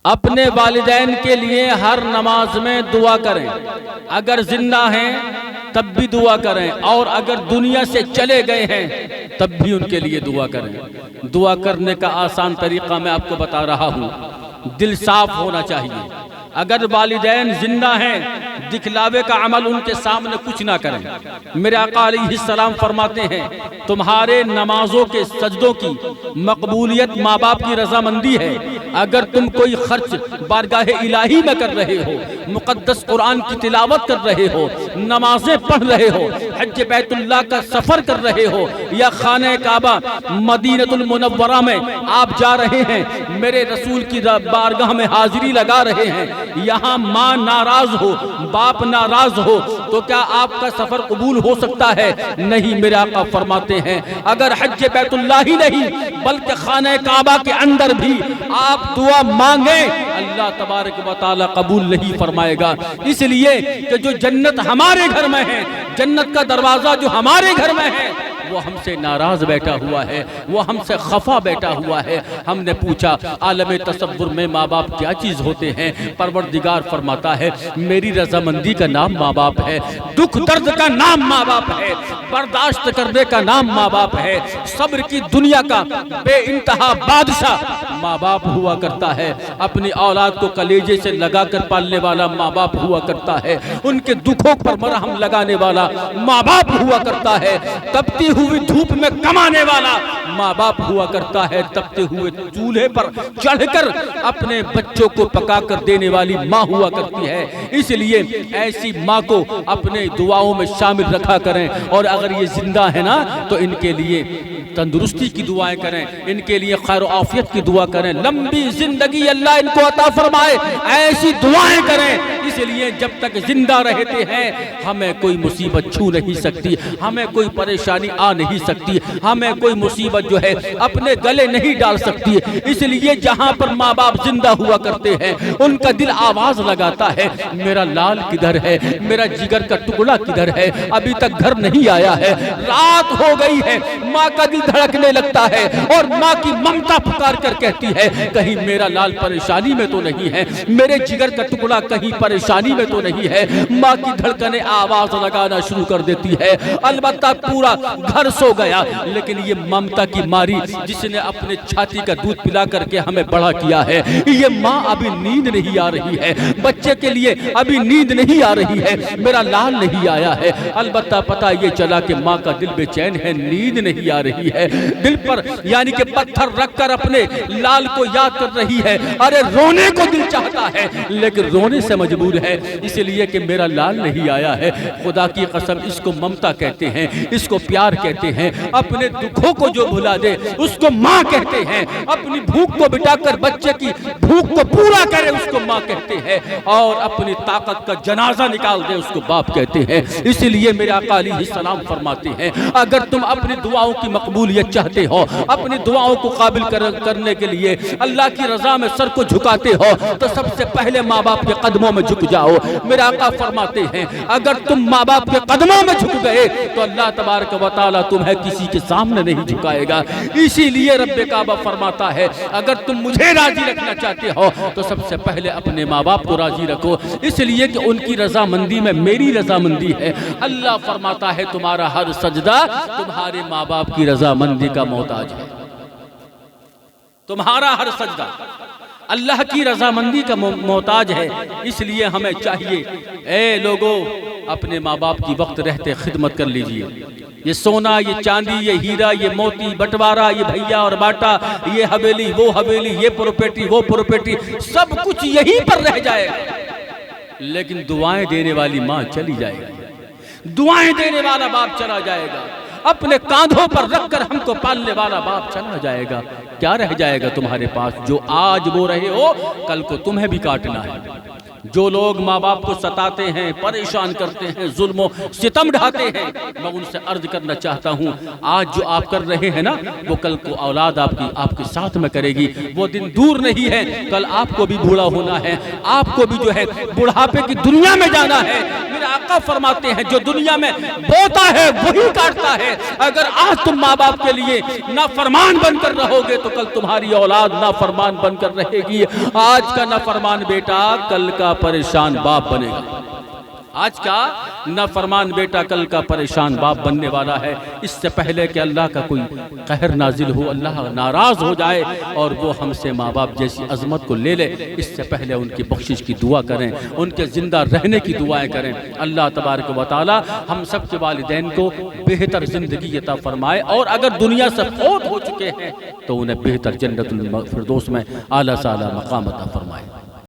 اپنے والدین کے لیے ہر نماز میں دعا کریں، اگر زندہ ہیں تب بھی دعا کریں، اور اگر دنیا سے چلے گئے ہیں تب بھی ان کے لیے دعا کریں۔ دعا کرنے کا آسان طریقہ میں آپ کو بتا رہا ہوں، دل صاف ہونا چاہیے۔ اگر والدین زندہ ہیں، دکھلاوے کا عمل ان کے سامنے کچھ نہ کریں۔ میرے آقا علیہ السلام فرماتے ہیں تمہارے نمازوں کے سجدوں کی مقبولیت ماں باپ کی رضامندی ہے۔ اگر تم کوئی خرچ بارگاہ الہی میں کر رہے ہو، مقدس قرآن کی تلاوت کر رہے ہو، نمازیں پڑھ رہے ہو، حج بیت اللہ کا سفر کر رہے ہو، یا خانہ کعبہ مدینہ المنورہ میں آپ جا رہے ہیں، میرے رسول کی بارگاہ میں حاضری لگا رہے ہیں، یہاں ماں ناراض ہو، باپ ناراض ہو، تو کیا آپ کا سفر قبول ہو سکتا ہے؟ نہیں۔ میرے آقا فرماتے ہیں اگر حج بیت اللہ ہی نہیں بلکہ خانہ کعبہ کے اندر بھی آپ دعا مانگیں، اللہ تبارک و تعالی قبول نہیں فرمائے گا۔ اس لیے کہ جو جنت ہمارے گھر میں ہے، جنت کا دروازہ جو ہمارے گھر میں ہے، وہ ہم سے ناراض بیٹھا ہوا ہے، وہ ہم سے خفا بیٹھا ہوا ہے۔ ہم نے پوچھا عالم تصور میں ماں باپ کیا چیز ہوتے ہیں؟ پروردگار فرماتا ہے میری رضامندی کا نام ماں باپ ہے، دکھ درد کا نام ماں باپ ہے، برداشت کرنے کا نام ماں باپ ہے، صبر کی دنیا کا بے انتہا بادشاہ ماں باپ ہوا کرتا ہے، اپنی اولاد کو کلیجے سے لگا کر پالنے والا ماں باپ ہوا کرتا ہے، ان کے دکھوں پر مرہم لگانے والا ماں باپ ہوا کرتا ہے، تپتی ہوئی دھوپ میں کمانے والا ماں باپ ہوا کرتا ہے، تپتے ہوئے چولہے پر چڑھ کر اپنے بچوں کو پکا کر دینے والی ماں ہوا کرتی ہے۔ اس لیے ایسی ماں کو اپنے دعاؤں میں شامل رکھا کریں، اور اگر یہ زندہ ہے نا تو ان کے لیے تندرستی کی دعائیں کریں، ان کے لیے خیر و عافیت کی دعا کریں، لمبی زندگی اللہ ان کو عطا فرمائے، ایسی دعائیں کریں۔ اس لیے جب تک زندہ رہتے ہیں ہمیں کوئی مصیبت چھو نہیں سکتی، ہمیں کوئی پریشانی آ نہیں سکتی، ہمیں کوئی مصیبت جو ہے اپنے گلے نہیں ڈال سکتی۔ اس لیے جہاں پر ماں باپ زندہ ہوا کرتے ہیں ان کا دل آواز لگاتا ہے میرا لال کدھر ہے، میرا جگر کا ٹکڑا کدھر ہے، ابھی تک گھر نہیں آیا ہے، رات ہو گئی ہے، ماں کا دل دھڑکنے لگتا ہے، اور ماں کی ممتا پکار کر کہتی ہے کہیں میرا لال پریشانی میں تو نہیں ہے، میرے جگر کا ٹکڑا کہیں پریشانی میں تو نہیں ہے۔ ماں کی دھڑکنیں آواز لگانا شروع کر دیتی ہے، البتہ پورا گھر سو گیا، لیکن یہ ممتا کی ماری جس نے اپنے چھاتی کا دودھ پلا کر کے ہمیں بڑا کیا ہے، یہ ماں ابھی نیند نہیں آ رہی ہے، بچے کے لیے ابھی نیند نہیں آ رہی ہے، میرا لال نہیں آیا ہے، البتہ پتہ یہ چلا کہ ماں کا دل بے چین ہے، نیند نہیں آ رہی ہے، دل پر یعنی کہ پتھر رکھ کر اپنے لال کو یاد کر رہی ہے، ارے رونے کو دل چاہتا ہے لیکن رونے سے مجبور ہے، اس لیے کہ میرا لال نہیں آیا ہے۔ خدا کی قسم اس کو ممتا کہتے ہیں، اس کو پیار کہتے ہیں، اپنے دکھوں کو جو بھلا دے اس کو ماں کہتے ہیں، اپنی بھوک کو بٹا کر بچے کی بھوک کو پورا کرے اس کو ماں کہتے ہیں، اور اپنی طاقت کا جنازہ نکال دے اس کو باپ کہتے ہیں۔ اس لیے میرے آقا علیہ السلام فرماتے ہیں اگر تم اپنی دعاؤں کی مقبولیت چاہتے ہو، اپنی دعاؤں کو قابل کرنے کے لیے اللہ کی رضا میں سر کو جھکاتے ہو، تو سب سے پہلے ماں باپ کے قدموں میں جھک جاؤ۔ میرے آقا فرماتے ہیں اگر تم ماں باپ کے قدموں میں جھک گئے تو اللہ تبارک و تعالی تمہیں کسی کے سامنے نہیں جھکائے گا۔ اسی لیے رب کعبہ فرماتا ہے اگر تم مجھے راضی رکھنا چاہتے ہو تو سب سے پہلے اپنے ماں باپ کو راضی رکھو، اس لیے کہ ان کی رضامندی میں میری رضامندی ہے۔ اللہ فرماتا ہے تمہارا ہر سجدہ تمہارے ماں باپ کی رضامندی کا محتاج ہے، تمہارا ہر سجدہ اللہ کی رضامندی کا محتاج ہے۔ اس لیے ہمیں چاہیے اے لوگو اپنے ماں باپ کی وقت رہتے خدمت کر لیجئے۔ یہ سونا، یہ چاندی، یہ ہیرا، یہ موتی بٹوارا، یہ بھیا اور باٹا، یہ حویلی وہ حویلی، یہ پروپرٹی وہ پروپرٹی، سب کچھ یہیں پر رہ جائے گا، لیکن دعائیں دینے والی ماں چلی جائے گی، دعائیں دینے والا باپ چلا جائے گا، اپنے کاندھوں پر رکھ کر ہم کو پالنے والا باپ چلا جائے گا۔ کیا رہ جائے گا تمہارے پاس؟ جو آج بو رہے ہو کل کو تمہیں بھی کاٹنا ہے۔ جو لوگ ماں باپ کو ستاتے ہیں، پریشان کرتے ہیں، ظلم و ستم ڈھاتے ہیں، میں ان سے عرض کرنا چاہتا ہوں آج جو آپ کر رہے ہیں نا وہ کل کو اولاد آپ کے ساتھ میں کرے گی۔ وہ دن دور نہیں ہے، کل آپ کو بھی بوڑھا ہونا ہے، آپ کو بھی جو ہے بڑھاپے کی دنیا میں جانا ہے۔ میرے آقا فرماتے ہیں جو دنیا میں بوتا ہے وہی کاٹتا ہے. اگر آج تم ماں باپ کے لیے نافرمان بن کر رہو گے تو کل تمہاری اولاد نافرمان بن کر رہے گی. آج کا نافرمان بیٹا کل کا پریشان باپ بنے گا. آج کا نافرمان بیٹا کل کا پریشان باپ بننے والا ہے. اس سے پہلے کہ اللہ کا کوئی قہر نازل ہو, اللہ ناراض ہو جائے اور وہ ہم سے ماں باپ جیسی عظمت کو لے لے, اس سے پہلے ان کی بخشش کی دعا کریں, ان کے زندہ رہنے کی دعائیں کریں. اللہ تبارک و تعالی ہم سب کے والدین کو بہتر زندگی عطا فرمائے, اور اگر دنیا سے فوت ہو چکے ہیں تو انہیں بہتر جنت الفردوس میں اعلیٰ سے اعلیٰ مقام عطا فرمائے.